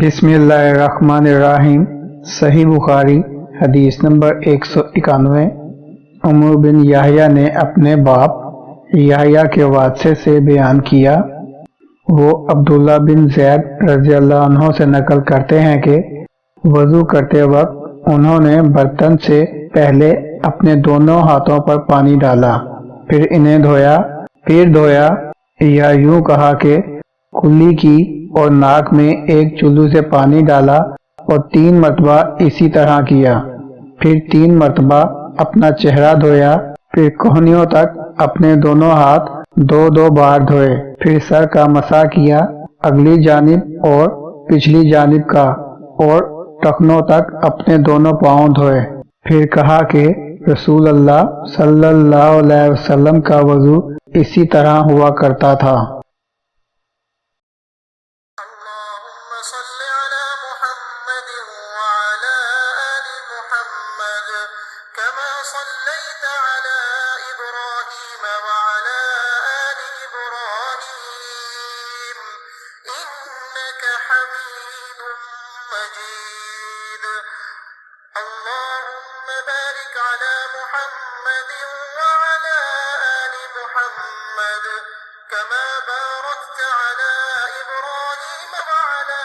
بسم اللہ الرحمن الرحیم۔ صحیح بخاری حدیث نمبر 191۔ عمر بن یحییٰ نے اپنے باپ یحییٰ کے واسطے سے بیان کیا، وہ عبداللہ بن زید رضی اللہ عنہ سے نقل کرتے ہیں کہ وضو کرتے وقت انہوں نے برتن سے پہلے اپنے دونوں ہاتھوں پر پانی ڈالا، پھر انہیں دھویا یا یوں کہا کہ کلی کی اور ناک میں ایک چلو سے پانی ڈالا اور 3 مرتبہ اسی طرح کیا، پھر 3 مرتبہ اپنا چہرہ دھویا، پھر کہنیوں تک اپنے دونوں ہاتھ 2 بار دھوئے، پھر سر کا مسح کیا، اگلی جانب اور پچھلی جانب کا، اور ٹخنوں تک اپنے دونوں پاؤں دھوئے، پھر کہا کہ رسول اللہ صلی اللہ علیہ وسلم کا وضو اسی طرح ہوا کرتا تھا۔ اللهم صل على محمد وعلى آل محمد كما صليت على إبراهيم وعلى آل إبراهيم إنك حميد مجيد اللهم بارك على محمد وعلى آل محمد كما باركت على إبراهيم وعلى